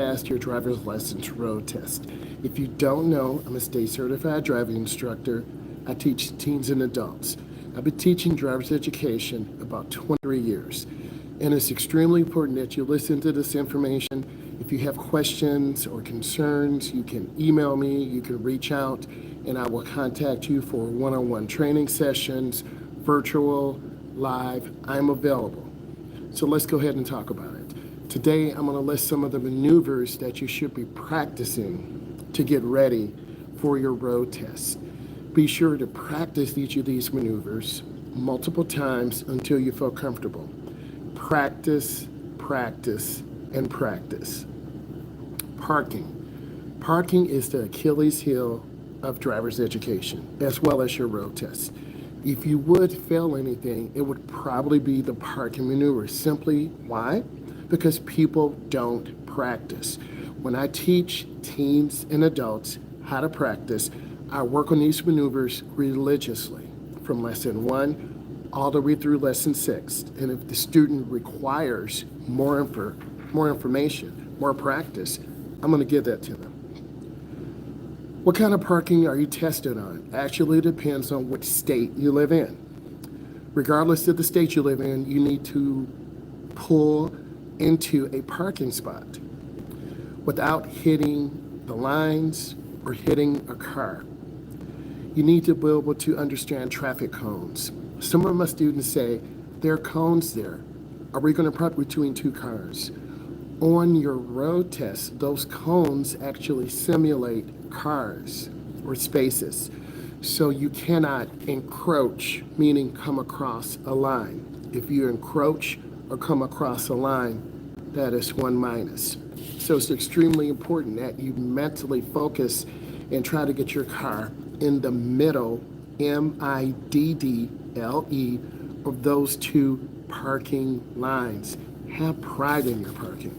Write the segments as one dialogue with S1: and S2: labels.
S1: pass your driver's license road test. If you don't know, I'm a state certified driving instructor. I teach teens and adults. I've been teaching driver's education about 23 years. And it's extremely important that you listen to this information. If you have questions or concerns, you can email me, you can reach out, and I will contact you for one-on-one training sessions, virtual, live. I'm available. So let's go ahead and talk about it. Today, I'm going to list some of the maneuvers that you should be practicing to get ready for your road test. Be sure to practice each of these maneuvers multiple times until you feel comfortable. Practice, practice, and practice. Parking. Parking is the Achilles heel of driver's education, as well as your road test. If you would fail anything, it would probably be the parking maneuver. Simply why? Because people don't practice. When I teach teens and adults how to practice, I work on these maneuvers religiously from lesson 1 all the way through lesson 6. And if the student requires more information, more practice, I'm going to give that to them. What kind of parking are you tested on? Actually, it depends on which state you live in. Regardless of the state you live in, you need to pull into a parking spot without hitting the lines or hitting a car. You need to be able to understand traffic cones. Some of my students say, there are cones there. Are we going to park between two cars? On your road test, those cones actually simulate cars or spaces. So you cannot encroach, meaning come across a line. If you encroach or come across a line, that is 1 minus. So it's extremely important that you mentally focus and try to get your car in the middle, M-I-D-D-L-E, of those two parking lines. Have pride in your parking.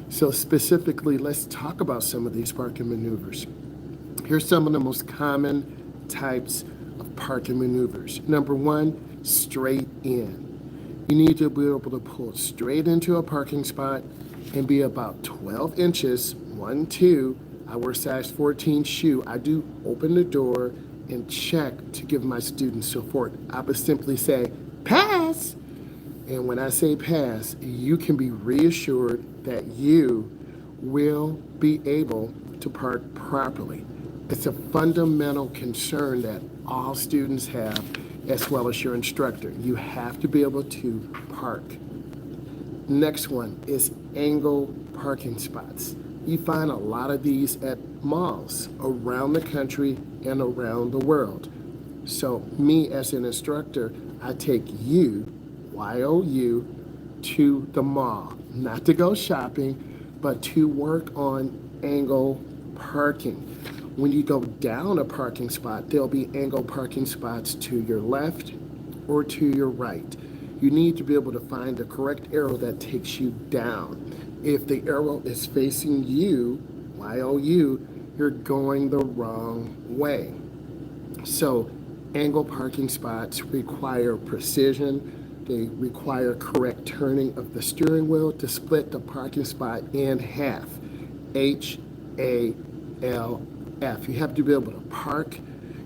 S1: So specifically, let's talk about some of these parking maneuvers. Here's some of the most common types of parking maneuvers. Number 1, straight in. You need to be able to pull straight into a parking spot and be about 12 inches, 1, 2. I wear size 14 shoe. I do open the door and check to give my students support. I would simply say, pass. And when I say pass, you can be reassured that you will be able to park properly. It's a fundamental concern that all students have, as well as your instructor. You have to be able to park. Next one is angle parking spots. You find a lot of these at malls around the country and around the world. So me as an instructor, I take you, Y-O-U, to the mall, not to go shopping, but to work on angle parking. When you go down a parking spot, there'll be angle parking spots to your left or to your right. You need to be able to find the correct arrow that takes you down. If the arrow is facing you, Y-O-U, you're going the wrong way. So angle parking spots require precision. They require correct turning of the steering wheel to split the parking spot in half. H-A-L-F. You have to be able to park.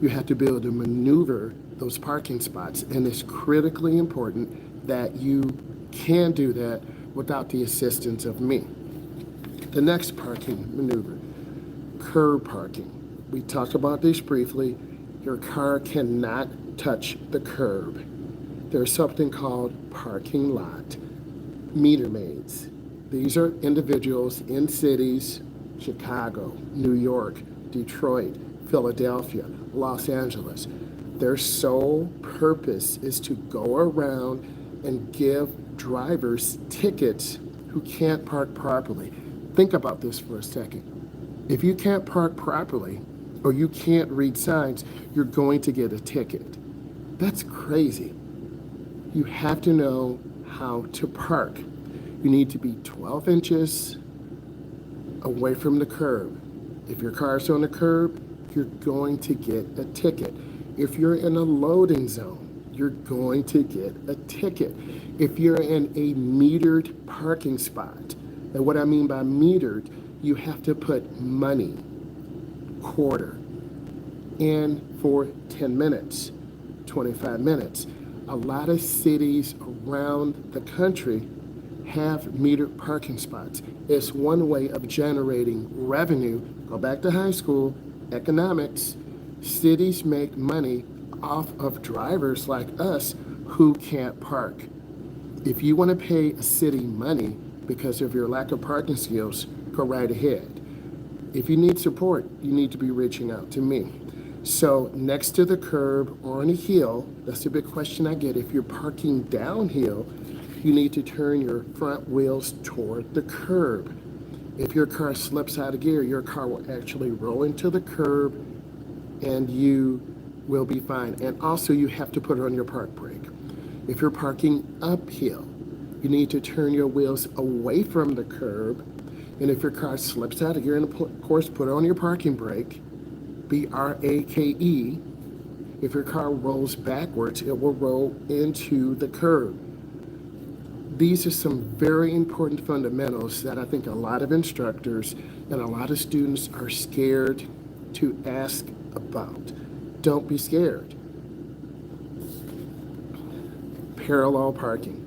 S1: You have to be able to maneuver those parking spots. And it's critically important that you can do that without the assistance of me. The next parking maneuver, curb parking. We talked about this briefly. Your car cannot touch the curb. There's something called parking lot meter maids. These are individuals in cities, Chicago, New York, Detroit, Philadelphia, Los Angeles. Their sole purpose is to go around and give drivers tickets who can't park properly. Think about this for a second. If you can't park properly or you can't read signs, you're going to get a ticket. That's crazy. You have to know how to park. You need to be 12 inches away from the curb. If your car's on the curb, you're going to get a ticket. If you're in a loading zone, you're going to get a ticket. If you're in a metered parking spot, and what I mean by metered, you have to put money, quarter, in for 10 minutes, 25 minutes. A lot of cities around the country have metered parking spots. It's one way of generating revenue. Go back to high school, economics. Cities make money off of drivers like us who can't park. If you want to pay a city money because of your lack of parking skills, go right ahead. If you need support, you need to be reaching out to me. So next to the curb or on a hill, that's a big question I get. If you're parking downhill, you need to turn your front wheels toward the curb. If your car slips out of gear, your car will actually roll into the curb and you will be fine. And also you have to put it on your park brake. If you're parking uphill, you need to turn your wheels away from the curb. And if your car slips out of gear, and of course, put it on your parking brake, B-R-A-K-E. If your car rolls backwards, it will roll into the curb. These are some very important fundamentals that I think a lot of instructors and a lot of students are scared to ask about. Don't be scared. Parallel parking.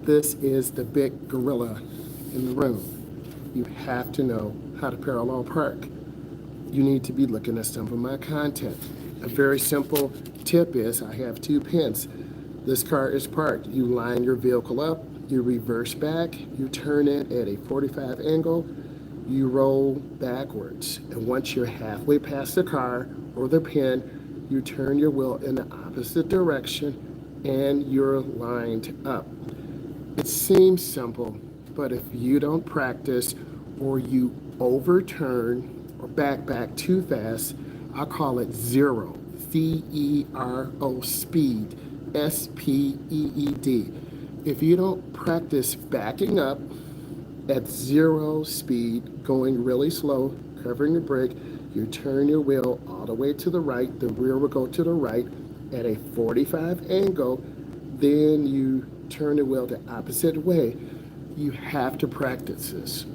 S1: This is the big gorilla in the room. You have to know how to parallel park. You need to be looking at some of my content. A very simple tip is I have 2 pins. This car is parked. You line your vehicle up, you reverse back, you turn it at a 45 angle, you roll backwards. And once you're halfway past the car or the pin, you turn your wheel in the opposite direction and you're lined up. It seems simple, but if you don't practice or you overturn or back too fast, I call it zero, Z-E-R-O, speed, S-P-E-E-D. If you don't practice backing up at 0 speed, going really slow, covering the brake, you turn your wheel all the way to the right, the rear will go to the right at a 45 angle, then you turn the wheel the opposite way. You have to practice this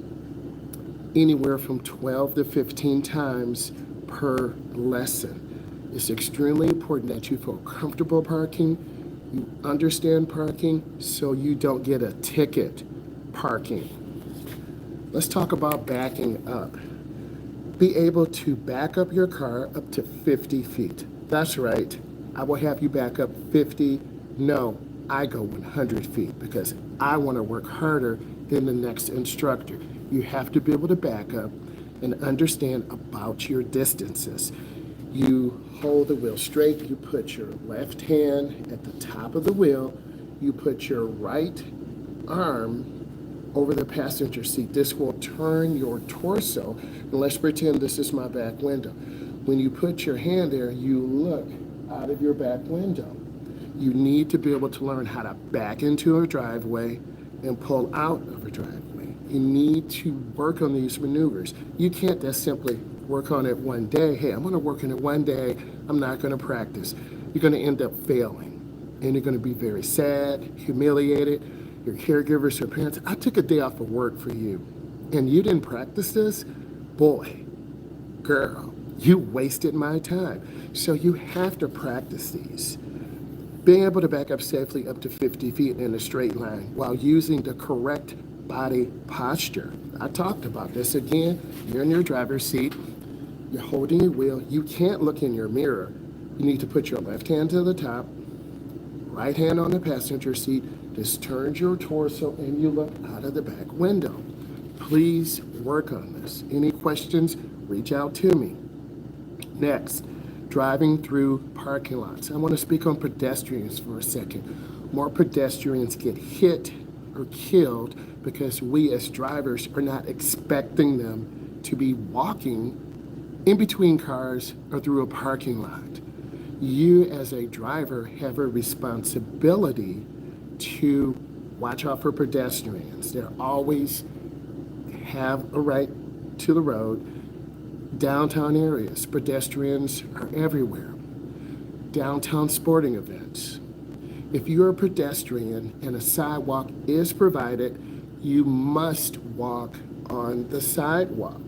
S1: anywhere from 12 to 15 times per lesson. It's extremely important that you feel comfortable parking, you understand parking, so you don't get a ticket parking. Let's talk about backing up. Be able to back up your car up to 50 feet. That's right. I will have you back up 50. No, I go 100 feet because I want to work harder than the next instructor. You have to be able to back up and understand about your distances. You hold the wheel straight, you put your left hand at the top of the wheel, you put your right arm over the passenger seat. This will turn your torso, and let's pretend this is my back window. When you put your hand there, you look out of your back window. You need to be able to learn how to back into a driveway and pull out of a driveway. You need to work on these maneuvers. You can't just simply work on it one day. Hey, I'm going to work on it one day. I'm not going to practice. You're going to end up failing. And you're going to be very sad, humiliated. Your caregivers, your parents, I took a day off of work for you. And you didn't practice this? Boy, girl, you wasted my time. So you have to practice these. Being able to back up safely up to 50 feet in a straight line while using the correct body posture. I talked about this again. You're in your driver's seat. You're holding your wheel. You can't look in your mirror. You need to put your left hand to the top, right hand on the passenger seat. Just turn your torso and you look out of the back window. Please work on this. Any questions, reach out to me. Next, driving through parking lots. I want to speak on pedestrians for a second. More pedestrians get hit or killed because we as drivers are not expecting them to be walking in between cars or through a parking lot. You as a driver have a responsibility to watch out for pedestrians. They always have a right to the road. Downtown areas, pedestrians are everywhere. Downtown sporting events. If you're a pedestrian and a sidewalk is provided, you must walk on the sidewalk.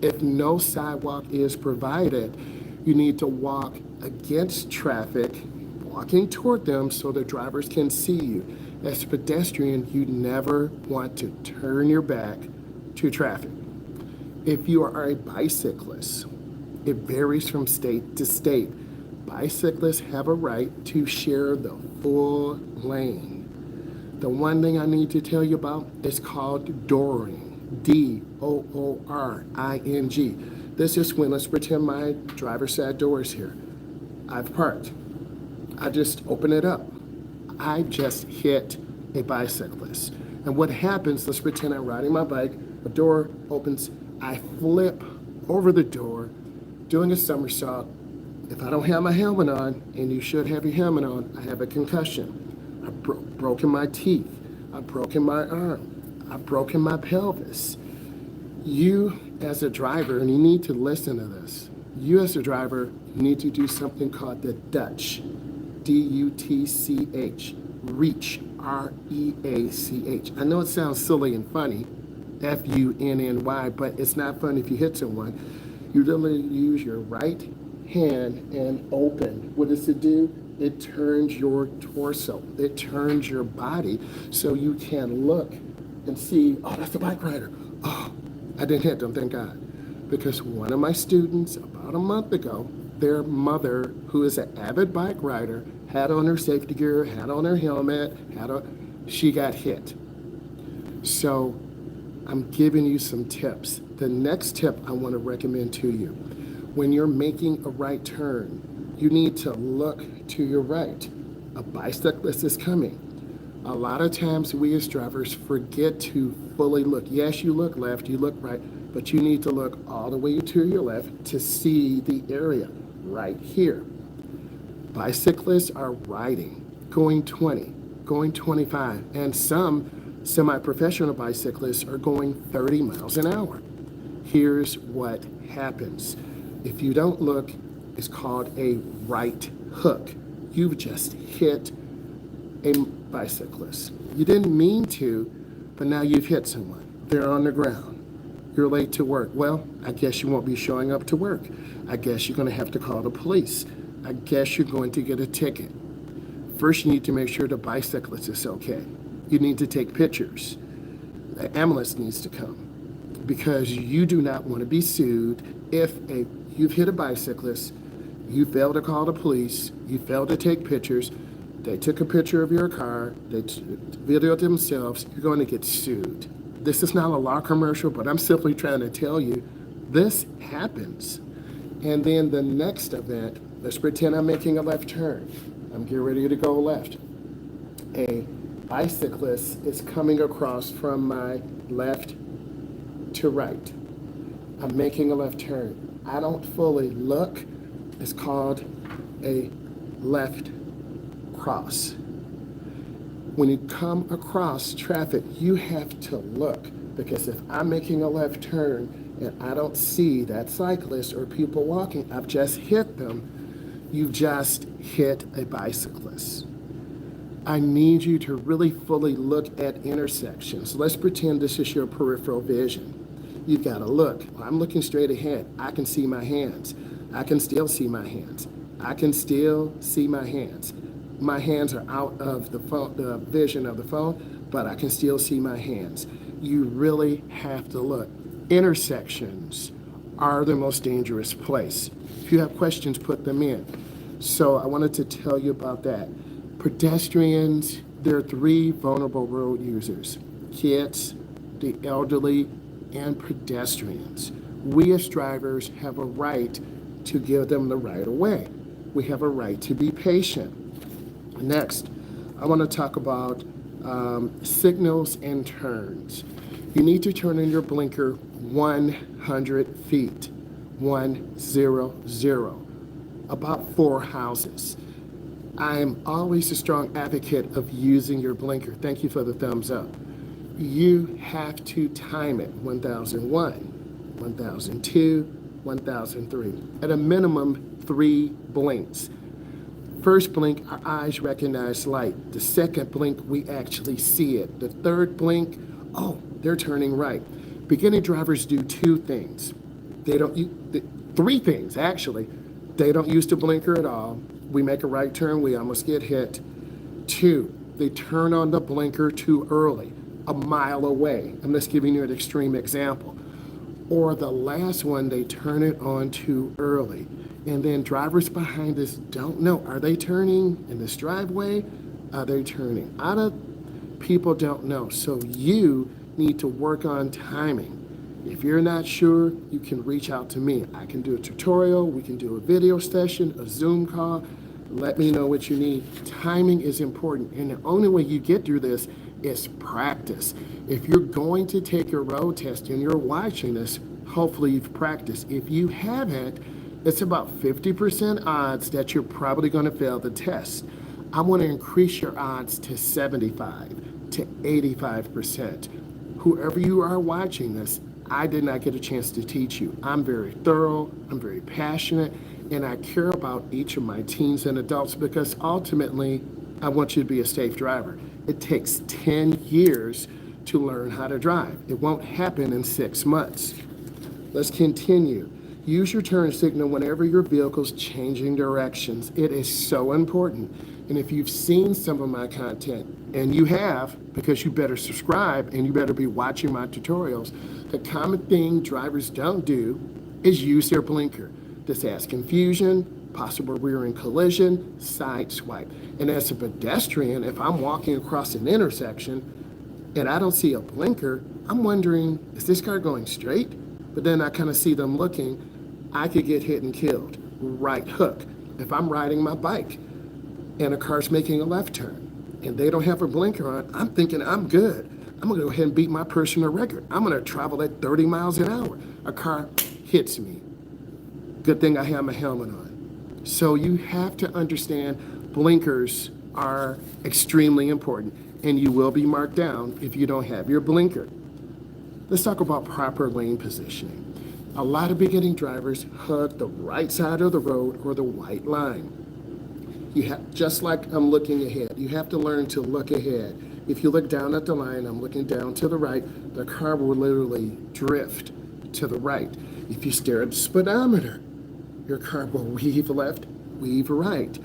S1: If no sidewalk is provided, you need to walk against traffic, walking toward them so the drivers can see you. As a pedestrian, you never want to turn your back to traffic. If you are a bicyclist, it varies from state to state. Bicyclists have a right to share the full lane. The one thing I need to tell you about is called dooring. D-O-O-R-I-N-G. This is when, let's pretend my driver's side door is here. I've parked. I just open it up. I just hit a bicyclist. And what happens, let's pretend I'm riding my bike, the door opens, I flip over the door, doing a somersault. If I don't have my helmet on, and you should have your helmet on, I have a concussion. I've broken my teeth. I've broken my arm. I've broken my pelvis. You as a driver, and you need to listen to this, you as a driver need to do something called the Dutch, D-U-T-C-H, reach, R-E-A-C-H. I know it sounds silly and funny, F-U-N-N-Y, but it's not fun if you hit someone. You literally use your right hand and open. What does it do? It turns your torso. It turns your body so you can look and see, oh, that's a bike rider. Oh, I didn't hit them, thank God. Because one of my students, about a month ago, their mother, who is an avid bike rider, had on her safety gear, had on her helmet, she got hit. So I'm giving you some tips. The next tip I want to recommend to you, when you're making a right turn, you need to look to your right. A bicyclist is coming. A lot of times we as drivers forget to fully look. Yes, you look left, you look right, but you need to look all the way to your left to see the area right here. Bicyclists are riding, going 20, going 25, and some semi-professional bicyclists are going 30 miles an hour. Here's what happens. If you don't look, it's called a right hook. You've just hit a bicyclist. You didn't mean to, but now you've hit someone. They're on the ground. You're late to work. Well, I guess you won't be showing up to work. I guess you're going to have to call the police. I guess you're going to get a ticket. First, you need to make sure the bicyclist is okay. You need to take pictures. The ambulance needs to come because you do not want to be sued if you've hit a bicyclist, you failed to call the police, you failed to take pictures, they took a picture of your car, they videoed themselves, you're going to get sued. This is not a law commercial, but I'm simply trying to tell you this happens. And then the next event, let's pretend I'm making a left turn. I'm getting ready to go left. A bicyclist is coming across from my left to right. I'm making a left turn. I don't fully look. It's called a left cross. When you come across traffic, you have to look, because if I'm making a left turn and I don't see that cyclist or people walking, I've just hit them, you've just hit a bicyclist. I need you to really fully look at intersections. Let's pretend this is your peripheral vision. You've got to look. I'm looking straight ahead. I can see my hands. I can still see my hands. I can still see my hands. My hands are out of the phone, the vision of the phone, but I can still see my hands. You really have to look. Intersections are the most dangerous place. If you have questions, put them in. So I wanted to tell you about that. Pedestrians, there are three vulnerable road users: kids, the elderly, and pedestrians. We as drivers have a right to give them the right of way. We have a right to be patient. Next, I want to talk about signals and turns. You need to turn in your blinker 100 feet, 100, about 4 houses. I am always a strong advocate of using your blinker. Thank you for the thumbs up. You have to time it 1001, 1002, 1003. At a minimum, 3 blinks. First blink, our eyes recognize light. The second blink, we actually see it. The third blink, oh, they're turning right. Beginning drivers do two things. Three things, actually. They don't use the blinker at all. We make a right turn, we almost get hit. Two, they turn on the blinker too early, a mile away. I'm just giving you an extreme example. Or the last one, they turn it on too early. And then drivers behind us don't know, are they turning in this driveway? Are they turning out of? People don't know. So you need to work on timing. If you're not sure, you can reach out to me. I can do a tutorial, we can do a video session, a Zoom call. Let me know what you need. Timing is important, and the only way you get through this is practice. If you're going to take your road test and you're watching this, hopefully you've practiced. If you haven't, it's about 50% odds that you're probably going to fail the test. I want to increase your odds to 75 to 85%. Whoever you are watching this, I did not get a chance to teach you. I'm very thorough, I'm very passionate, and I care about each of my teens and adults because ultimately, I want you to be a safe driver. It takes 10 years to learn how to drive. It won't happen in 6 months. Let's continue. Use your turn signal whenever your vehicle's changing directions. It is so important. And if you've seen some of my content, and you have, because you better subscribe and you better be watching my tutorials, the common thing drivers don't do is use their blinker. This adds confusion, possible rear-end collision, side swipe. And as a pedestrian, if I'm walking across an intersection and I don't see a blinker, I'm wondering, is this car going straight? But then I kind of see them looking, I could get hit and killed. Right hook. If I'm riding my bike and a car's making a left turn and they don't have a blinker on, I'm thinking I'm good. I'm gonna go ahead and beat my personal record. I'm gonna travel at 30 miles an hour. A car hits me. Good thing I have my helmet on. So you have to understand blinkers are extremely important, and you will be marked down if you don't have your blinker. Let's talk about proper lane positioning. A lot of beginning drivers hug the right side of the road or the white line. You have, just like I'm looking ahead, you have to learn to look ahead. If you look down at the line, I'm looking down to the right, the car will literally drift to the right. If you stare at the speedometer, your car will weave left, weave right.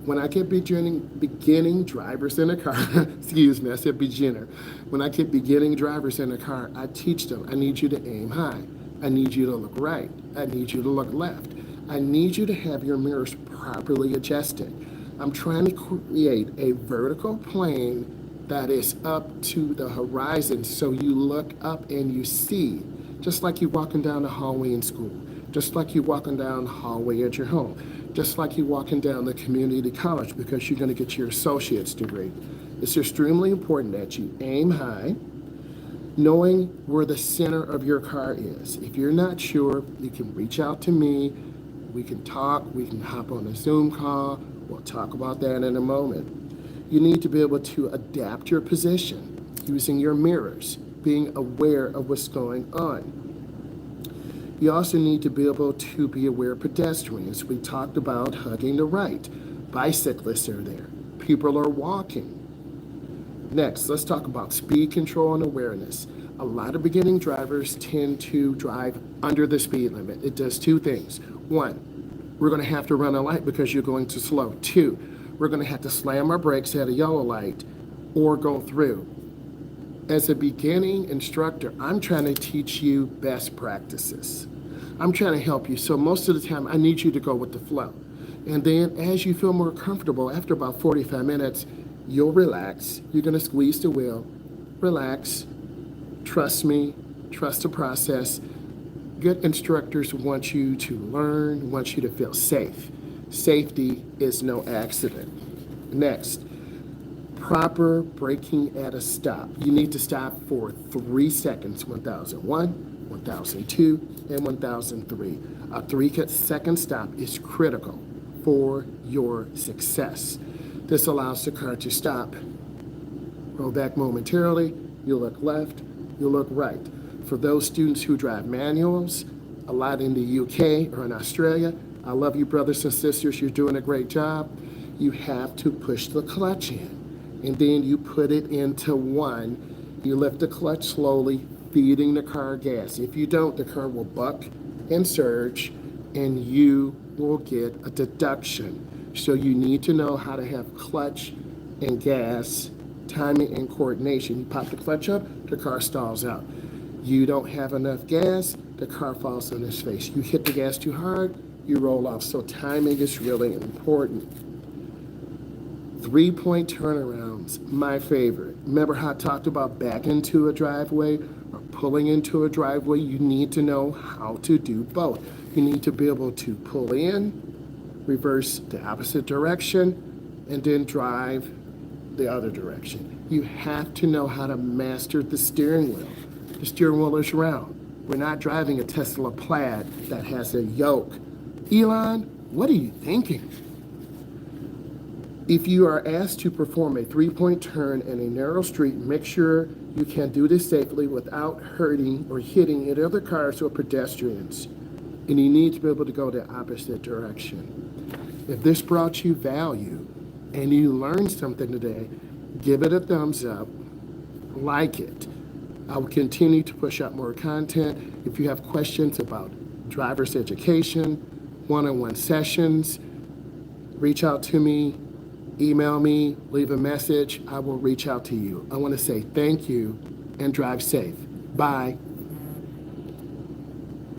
S1: When I get beginning drivers in a car, excuse me, I said beginner. When I get beginning drivers in a car, I teach them, I need you to aim high. I need you to look right. I need you to look left. I need you to have your mirrors properly adjusted. I'm trying to create a vertical plane that is up to the horizon so you look up and you see, just like you're walking down the hallway in school, just like you're walking down the hallway at your home, just like you're walking down the community college because you're going to get your associate's degree. It's extremely important that you aim high, knowing where the center of your car is. If you're not sure, you can reach out to me. We can talk, we can hop on a Zoom call. We'll talk about that in a moment. You need to be able to adapt your position using your mirrors, being aware of what's going on. You also need to be able to be aware of pedestrians. We talked about hugging the right. Bicyclists are there. People are walking. Next, let's talk about speed control and awareness. A lot of beginning drivers tend to drive under the speed limit. It does two things. One, we're going to have to run a light because you're going too slow. Two, we're going to have to slam our brakes at a yellow light or go through. As a beginning instructor, I'm trying to teach you best practices. I'm trying to help you. So most of the time, I need you to go with the flow. And then as you feel more comfortable, after about 45 minutes, you'll relax. You're going to squeeze the wheel. Relax. Trust me. Trust the process. Good instructors want you to learn, want you to feel safe. Safety is no accident. Next, proper braking at a stop. You need to stop for 3 seconds, 1001, 1002, and 1003. A 3-second stop is critical for your success. This allows the car to stop. Roll back momentarily, you look left, you look right. For those students who drive manuals, a lot in the UK or in Australia, I love you brothers and sisters, you're doing a great job. You have to push the clutch in, and then you put it into 1. You lift the clutch slowly, feeding the car gas. If you don't, the car will buck and surge, and you will get a deduction. So you need to know how to have clutch and gas timing and coordination. You pop the clutch up, the car stalls out. You don't have enough gas, the car falls on its face. You hit the gas too hard, you roll off. So timing is really important. 3-point turnarounds, my favorite. Remember how I talked about back into a driveway or pulling into a driveway? You need to know how to do both. You need to be able to pull in, reverse the opposite direction, and then drive the other direction. You have to know how to master the steering wheel. The steering wheel is round. We're not driving a Tesla Plaid that has a yoke. Elon, what are you thinking? If you are asked to perform a 3-point turn in a narrow street, make sure you can do this safely without hurting or hitting any other cars or pedestrians. And you need to be able to go the opposite direction. If this brought you value and you learned something today, give it a thumbs up, like it. I will continue to push out more content. If you have questions about driver's education, one-on-one sessions, reach out to me, email me, leave a message. I will reach out to you. I want to say thank you and drive safe. Bye.